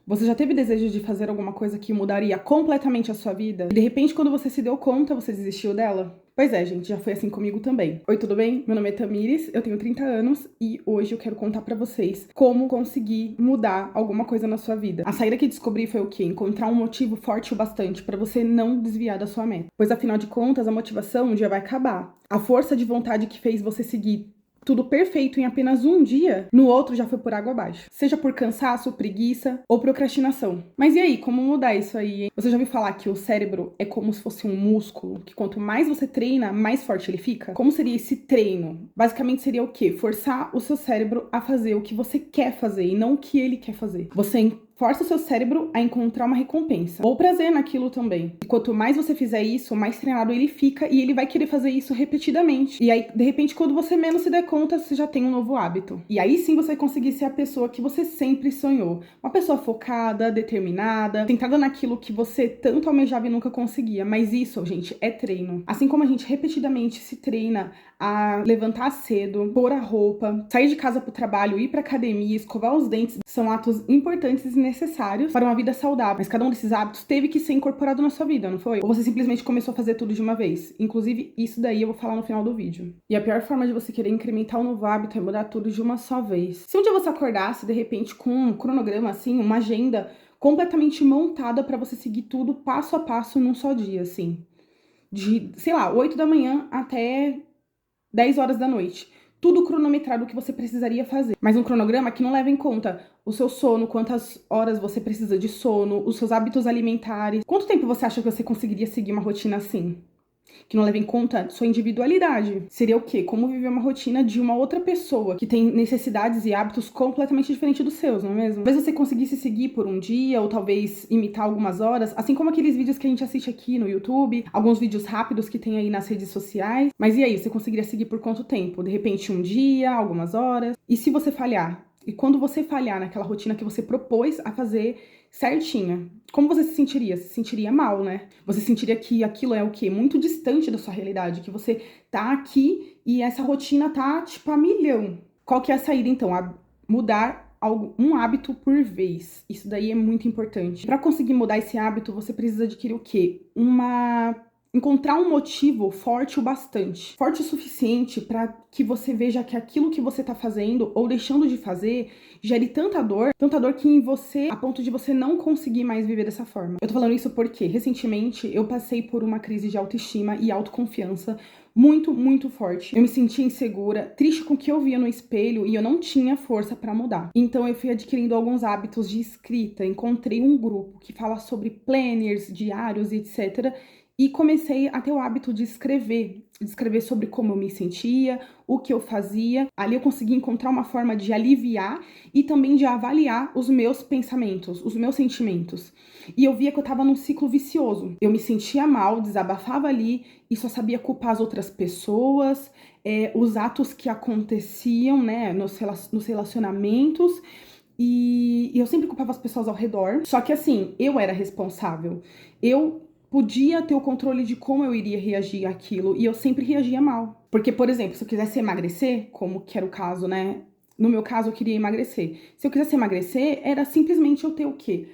Você já teve desejo de fazer alguma coisa que mudaria completamente a sua vida? E de repente, quando você se deu conta, você desistiu dela? Pois é, gente, já foi assim comigo também. Oi, tudo bem? Meu nome é Tamires, eu tenho 30 anos e hoje eu quero contar pra vocês como conseguir mudar alguma coisa na sua vida. A saída que descobri foi o quê? Encontrar um motivo forte o bastante pra você não desviar da sua meta. Pois afinal de contas, a motivação um dia vai acabar. A força de vontade que fez você seguir tudo perfeito em apenas um dia, no outro já foi por água abaixo. Seja por cansaço, preguiça ou procrastinação. Mas e aí, como mudar isso aí, hein? Você já ouviu falar que o cérebro é como se fosse um músculo, que quanto mais você treina, mais forte ele fica? Como seria esse treino? Basicamente seria o quê? Forçar o seu cérebro a fazer o que você quer fazer e não o que ele quer fazer. Você força o seu cérebro a encontrar uma recompensa ou prazer naquilo também. E quanto mais você fizer isso, mais treinado ele fica e ele vai querer fazer isso repetidamente. E aí, de repente, quando você menos se der conta, você já tem um novo hábito. E aí sim você vai conseguir ser a pessoa que você sempre sonhou. Uma pessoa focada, determinada, centrada naquilo que você tanto almejava e nunca conseguia. Mas isso, gente, é treino. Assim como a gente repetidamente se treina a levantar cedo, pôr a roupa, sair de casa pro trabalho, ir pra academia, escovar os dentes, são atos importantes e necessários para uma vida saudável. Mas cada um desses hábitos teve que ser incorporado na sua vida, não foi? Ou você simplesmente começou a fazer tudo de uma vez? Inclusive, isso daí eu vou falar no final do vídeo. E a pior forma de você querer incrementar um novo hábito é mudar tudo de uma só vez. Se um dia você acordasse, de repente, com um cronograma, assim, uma agenda completamente montada para você seguir tudo passo a passo num só dia, assim. De, sei lá, 8 da manhã até 10 horas da noite. Tudo cronometrado o que você precisaria fazer. Mas um cronograma que não leva em conta o seu sono, quantas horas você precisa de sono, os seus hábitos alimentares. Quanto tempo você acha que você conseguiria seguir uma rotina assim? Que não leva em conta sua individualidade. Seria o quê? Como viver uma rotina de uma outra pessoa que tem necessidades e hábitos completamente diferentes dos seus, não é mesmo? Talvez você conseguisse seguir por um dia ou talvez imitar algumas horas, assim como aqueles vídeos que a gente assiste aqui no YouTube, alguns vídeos rápidos que tem aí nas redes sociais. Mas e aí, você conseguiria seguir por quanto tempo? De repente um dia, algumas horas? E se você falhar? E quando você falhar naquela rotina que você propôs a fazer certinha, como você se sentiria? Se sentiria mal, né? Você sentiria que aquilo é o quê? Muito distante da sua realidade, que você tá aqui e essa rotina tá, tipo, a milhão. Qual que é a saída, então? Mudar um hábito por vez. Isso daí é muito importante. Para conseguir mudar esse hábito, você precisa adquirir o quê? Encontrar um motivo forte o bastante, forte o suficiente para que você veja que aquilo que você tá fazendo ou deixando de fazer gere tanta dor que em você, a ponto de você não conseguir mais viver dessa forma. Eu tô falando isso porque recentemente eu passei por uma crise de autoestima e autoconfiança muito, muito forte. Eu me sentia insegura, triste com o que eu via no espelho e eu não tinha força pra mudar. Então eu fui adquirindo alguns hábitos de escrita, encontrei um grupo que fala sobre planners, diários, etc. E comecei a ter o hábito de escrever sobre como eu me sentia, o que eu fazia. Ali eu consegui encontrar uma forma de aliviar e também de avaliar os meus pensamentos, os meus sentimentos. E eu via que eu tava num ciclo vicioso. Eu me sentia mal, desabafava ali e só sabia culpar as outras pessoas, os atos que aconteciam, né, nos relacionamentos. E eu sempre culpava as pessoas ao redor. Só que assim, eu era responsável. Eu podia ter o controle de como eu iria reagir àquilo e eu sempre reagia mal. Porque, por exemplo, se eu quisesse emagrecer, como que era o caso, né? No meu caso, eu queria emagrecer. Se eu quisesse emagrecer, era simplesmente eu ter o quê?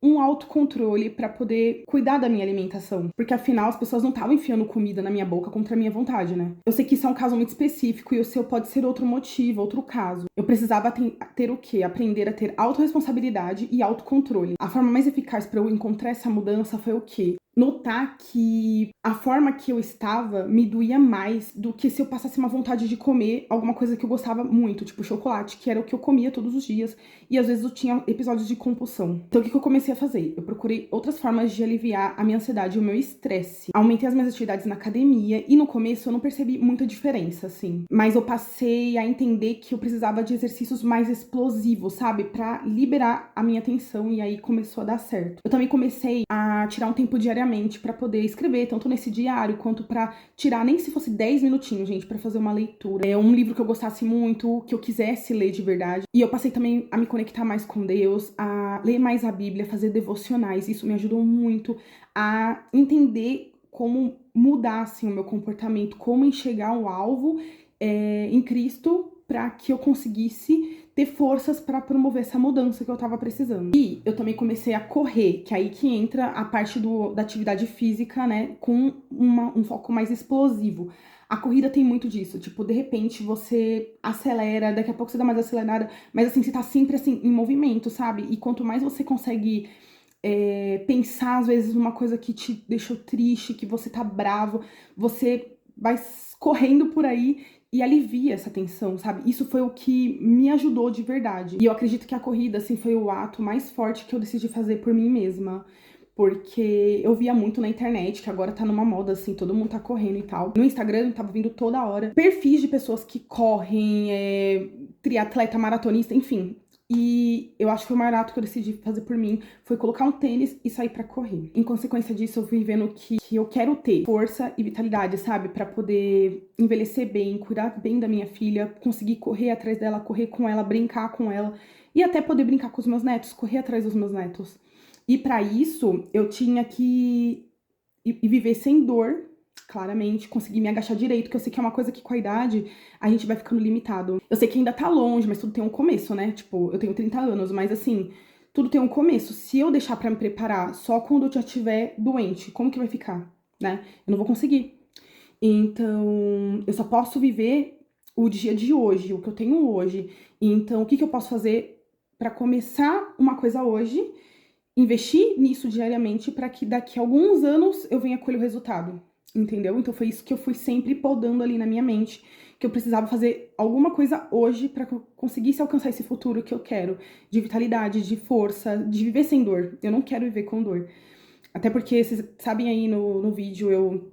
Um autocontrole para poder cuidar da minha alimentação. Porque afinal as pessoas não estavam enfiando comida na minha boca contra a minha vontade, né? Eu sei que isso é um caso muito específico e o seu pode ser outro motivo, outro caso. Eu precisava ter o quê? Aprender a ter autorresponsabilidade e autocontrole. A forma mais eficaz para eu encontrar essa mudança foi o quê? Notar que a forma que eu estava me doía mais do que se eu passasse uma vontade de comer alguma coisa que eu gostava muito, tipo chocolate, que era o que eu comia todos os dias, e às vezes eu tinha episódios de compulsão. Então o que eu comecei a fazer? Eu procurei outras formas de aliviar a minha ansiedade e o meu estresse. Aumentei as minhas atividades na academia e no começo eu não percebi muita diferença, assim. Mas eu passei a entender que eu precisava de exercícios mais explosivos, sabe? Pra liberar a minha atenção e aí começou a dar certo. Eu também comecei a tirar um tempo diariamente para poder escrever, tanto nesse diário quanto para tirar, nem se fosse 10 minutinhos, gente, para fazer uma leitura. É um livro que eu gostasse muito, que eu quisesse ler de verdade. E eu passei também a me conectar mais com Deus, a ler mais a Bíblia, fazer devocionais. Isso me ajudou muito a entender como mudar assim, o meu comportamento, como enxergar o alvo em Cristo para que eu conseguisse ter forças pra promover essa mudança que eu tava precisando. E eu também comecei a correr, que é aí que entra a parte da atividade física, né, com um foco mais explosivo. A corrida tem muito disso, tipo, de repente você acelera, daqui a pouco você dá mais acelerada, mas assim, você tá sempre assim, em movimento, sabe? E quanto mais você consegue pensar, às vezes, numa coisa que te deixou triste, que você tá bravo, você vai correndo por aí e alivia essa tensão, sabe? Isso foi o que me ajudou de verdade. E eu acredito que a corrida, assim, foi o ato mais forte que eu decidi fazer por mim mesma. Porque eu via muito na internet, que agora tá numa moda, assim, todo mundo tá correndo e tal. No Instagram, tava vindo toda hora perfis de pessoas que correm, triatleta, maratonista, enfim. E eu acho que o maior ato que eu decidi fazer por mim foi colocar um tênis e sair pra correr. Em consequência disso, eu fui vendo que eu quero ter força e vitalidade, sabe? Pra poder envelhecer bem, cuidar bem da minha filha, conseguir correr atrás dela, correr com ela, brincar com ela. E até poder brincar com os meus netos, correr atrás dos meus netos. E pra isso, eu tinha que viver sem dor, claramente, conseguir me agachar direito, que eu sei que é uma coisa que com a idade a gente vai ficando limitado. Eu sei que ainda tá longe, mas tudo tem um começo, né? Tipo, eu tenho 30 anos, mas assim, tudo tem um começo. Se eu deixar pra me preparar só quando eu já estiver doente, como que vai ficar, né? Eu não vou conseguir. Então, eu só posso viver o dia de hoje, o que eu tenho hoje. Então, o que eu posso fazer pra começar uma coisa hoje, investir nisso diariamente para que daqui a alguns anos eu venha colher o resultado, entendeu? Então foi isso que eu fui sempre podando ali na minha mente, que eu precisava fazer alguma coisa hoje para que eu conseguisse alcançar esse futuro que eu quero, de vitalidade, de força, de viver sem dor. Eu não quero viver com dor. Até porque, vocês sabem aí no vídeo, eu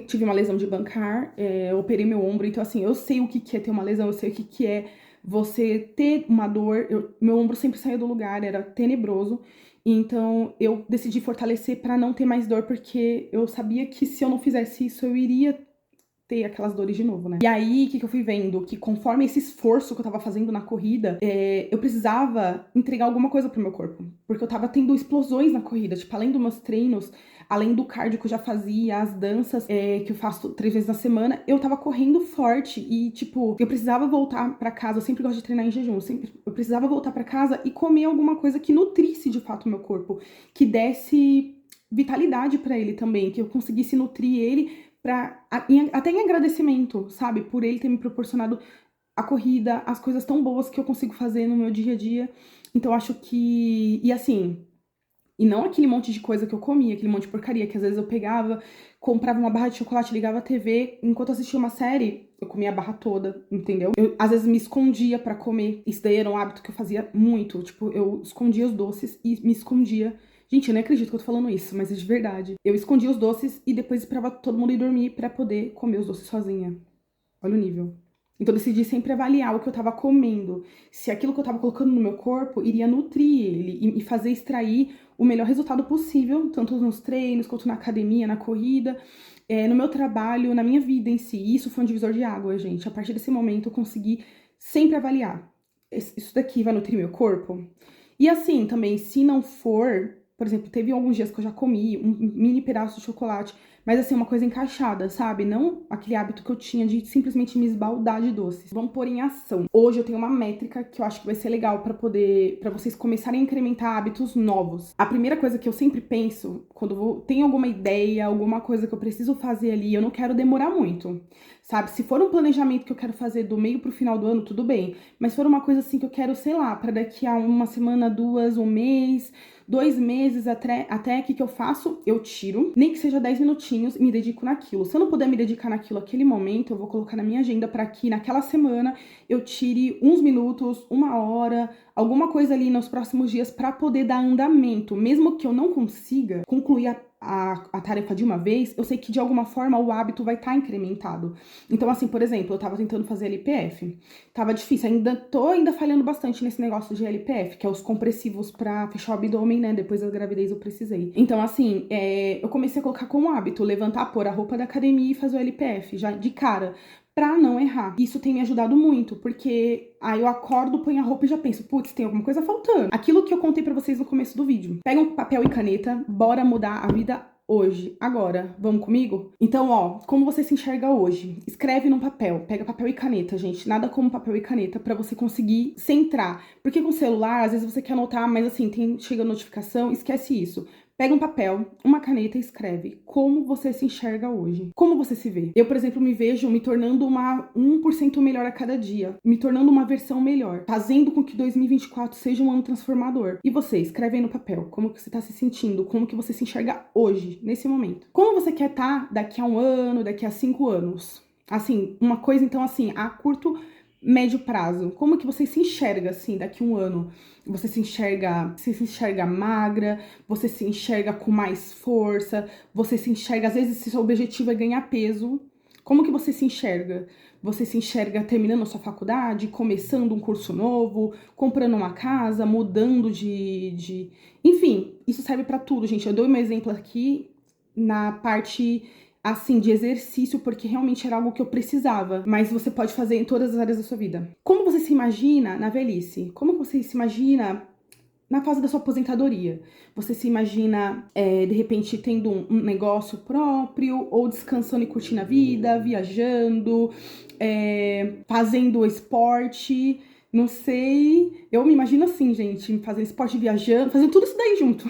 tive uma lesão de bancar, eu operei meu ombro, então assim, eu sei o que é ter uma lesão, eu sei o que é você ter uma dor. Meu ombro sempre saiu do lugar, era tenebroso. Então eu decidi fortalecer pra não ter mais dor, porque eu sabia que se eu não fizesse isso, eu iria ter aquelas dores de novo, né? E aí, o que eu fui vendo? Que conforme esse esforço que eu tava fazendo na corrida, eu precisava entregar alguma coisa pro meu corpo. Porque eu tava tendo explosões na corrida. Tipo, além dos meus treinos, além do cardio que eu já fazia, as danças que eu faço 3 vezes na semana, eu tava correndo forte. E, tipo, eu precisava voltar pra casa. Eu sempre gosto de treinar em jejum. Eu precisava voltar pra casa e comer alguma coisa que nutrisse, de fato, o meu corpo. Que desse vitalidade pra ele também. Que eu conseguisse nutrir ele até em agradecimento, sabe? Por ele ter me proporcionado a corrida, as coisas tão boas que eu consigo fazer no meu dia a dia. Então, acho que... E assim... E não aquele monte de coisa que eu comia, aquele monte de porcaria, que às vezes eu pegava, comprava uma barra de chocolate, ligava a TV, enquanto eu assistia uma série, eu comia a barra toda, entendeu? Eu, às vezes, me escondia pra comer. Isso daí era um hábito que eu fazia muito. Tipo, eu escondia os doces e me escondia. Gente, eu nem acredito que eu tô falando isso, mas é de verdade. Eu escondia os doces e depois esperava todo mundo ir dormir pra poder comer os doces sozinha. Olha o nível. Então eu decidi sempre avaliar o que eu tava comendo. Se aquilo que eu tava colocando no meu corpo iria nutrir ele e fazer extrair o melhor resultado possível, tanto nos treinos, quanto na academia, na corrida, no meu trabalho, na minha vida em si. E isso foi um divisor de água, gente. A partir desse momento eu consegui sempre avaliar. Isso daqui vai nutrir meu corpo? E assim, também, se não for... Por exemplo, teve alguns dias que eu já comi um mini pedaço de chocolate, mas assim, uma coisa encaixada, sabe? Não aquele hábito que eu tinha de simplesmente me esbaldar de doces. Vamos pôr em ação. Hoje eu tenho uma métrica que eu acho que vai ser legal pra vocês começarem a incrementar hábitos novos. A primeira coisa que eu sempre penso, quando tenho alguma ideia, alguma coisa que eu preciso fazer ali, eu não quero demorar muito, sabe? Se for um planejamento que eu quero fazer do meio pro final do ano, tudo bem. Mas se for uma coisa assim que eu quero, sei lá, pra daqui a uma semana, 2, um mês, 2 meses até que eu faço, eu tiro, nem que seja 10 minutinhos, me dedico naquilo. Se eu não puder me dedicar naquilo naquele momento, eu vou colocar na minha agenda pra que naquela semana eu tire uns minutos, 1 hora, alguma coisa ali nos próximos dias pra poder dar andamento. Mesmo que eu não consiga concluir a tarefa de uma vez, eu sei que de alguma forma o hábito vai estar incrementado. Então, assim, por exemplo, eu tava tentando fazer LPF. Tava difícil, tô falhando bastante nesse negócio de LPF, que é os compressivos pra fechar o abdômen, né? Depois da gravidez eu precisei. Então, assim, eu comecei a colocar como hábito levantar, pôr a roupa da academia e fazer o LPF, já de cara, pra não errar. Isso tem me ajudado muito, porque aí eu acordo, ponho a roupa e já penso, putz, tem alguma coisa faltando. Aquilo que eu contei pra vocês no começo do vídeo. Pega um papel e caneta, bora mudar a vida hoje, agora. Vamos comigo? Então, ó, como você se enxerga hoje? Escreve num papel. Pega papel e caneta, gente. Nada como papel e caneta pra você conseguir centrar. Porque com o celular, às vezes você quer anotar, mas assim, chega a notificação, esquece isso. Pega um papel, uma caneta e escreve como você se enxerga hoje. Como você se vê. Eu, por exemplo, me vejo me tornando uma 1% melhor a cada dia. Me tornando uma versão melhor. Fazendo com que 2024 seja um ano transformador. E você, escreve aí no papel. Como que você tá se sentindo. Como que você se enxerga hoje, nesse momento. Como você quer estar daqui a 1 ano, daqui a 5 anos. Assim, uma coisa, então, assim, a curto, médio prazo. Como que você se enxerga, assim, daqui a 1 ano? Você se enxerga magra, você se enxerga com mais força, você se enxerga, às vezes, se seu objetivo é ganhar peso, como que você se enxerga? Você se enxerga terminando a sua faculdade, começando um curso novo, comprando uma casa, mudando de... Enfim, isso serve pra tudo, gente. Eu dou um exemplo aqui na parte, assim, de exercício, porque realmente era algo que eu precisava. Mas você pode fazer em todas as áreas da sua vida. Como você se imagina na velhice? Como você se imagina na fase da sua aposentadoria? Você se imagina, de repente, tendo um negócio próprio, ou descansando e curtindo a vida, viajando, fazendo esporte, não sei. Eu me imagino assim, gente, fazendo esporte, viajando, fazendo tudo isso daí junto.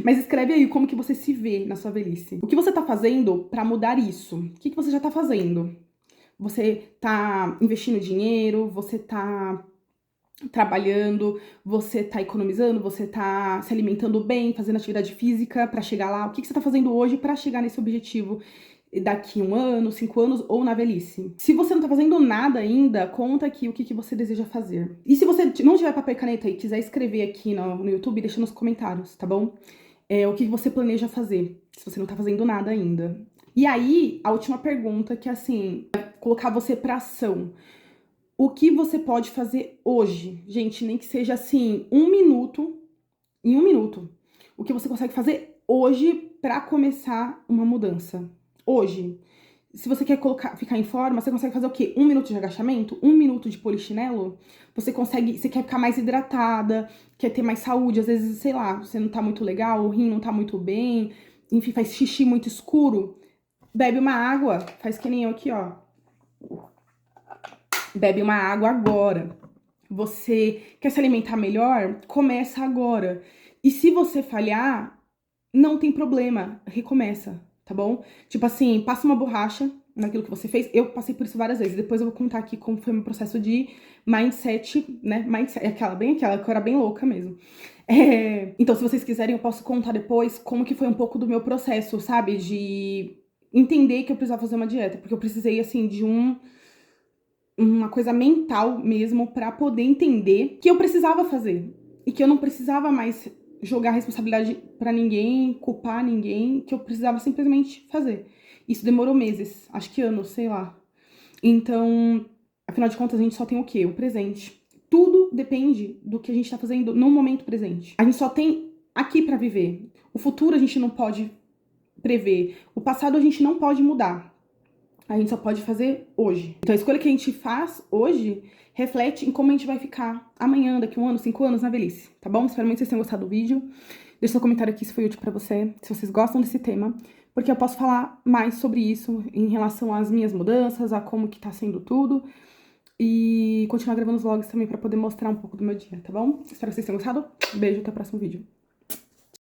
Mas escreve aí como que você se vê na sua velhice. O que você tá fazendo pra mudar isso? O que você já tá fazendo? Você tá investindo dinheiro? Você tá trabalhando, você tá economizando, você tá se alimentando bem, fazendo atividade física pra chegar lá? O que você tá fazendo hoje pra chegar nesse objetivo daqui 1 ano, 5 anos ou na velhice? Se você não tá fazendo nada ainda, conta aqui o que você deseja fazer. E se você não tiver papel e caneta e quiser escrever aqui no YouTube, deixa nos comentários, tá bom? O que você planeja fazer, se você não tá fazendo nada ainda. E aí, a última pergunta, que é assim, colocar você pra ação. O que você pode fazer hoje? Gente, nem que seja assim, 1 minuto, em 1 minuto. O que você consegue fazer hoje pra começar uma mudança? Hoje. Se você quer ficar em forma, você consegue fazer o quê? 1 minuto de agachamento? 1 minuto de polichinelo? Você quer ficar mais hidratada, quer ter mais saúde, às vezes, sei lá, você não tá muito legal, o rim não tá muito bem, enfim, faz xixi muito escuro. Bebe uma água, faz que nem eu aqui, ó. Bebe uma água agora. Você quer se alimentar melhor? Começa agora. E se você falhar, não tem problema, recomeça, tá bom? Tipo assim, passa uma borracha naquilo que você fez. Eu passei por isso várias vezes. Depois eu vou contar aqui como foi o meu processo de mindset, né? Mindset, aquela, que eu era bem louca mesmo. Então, se vocês quiserem, eu posso contar depois como que foi um pouco do meu processo, sabe? De entender que eu precisava fazer uma dieta. Porque eu precisei, assim, de uma coisa mental mesmo pra poder entender que eu precisava fazer. E que eu não precisava mais jogar a responsabilidade pra ninguém, culpar ninguém, que eu precisava simplesmente fazer. Isso demorou meses, acho que anos, sei lá. Então, afinal de contas, a gente só tem o quê? O presente. Tudo depende do que a gente tá fazendo no momento presente. A gente só tem aqui pra viver. O futuro a gente não pode prever. O passado a gente não pode mudar. A gente só pode fazer hoje. Então a escolha que a gente faz hoje reflete em como a gente vai ficar amanhã, daqui 1 ano, 5 anos na velhice, tá bom? Espero muito que vocês tenham gostado do vídeo. Deixa seu comentário aqui se foi útil pra você, se vocês gostam desse tema, porque eu posso falar mais sobre isso em relação às minhas mudanças, a como que tá sendo tudo. E continuar gravando os vlogs também pra poder mostrar um pouco do meu dia, tá bom? Espero que vocês tenham gostado. Beijo, até o próximo vídeo.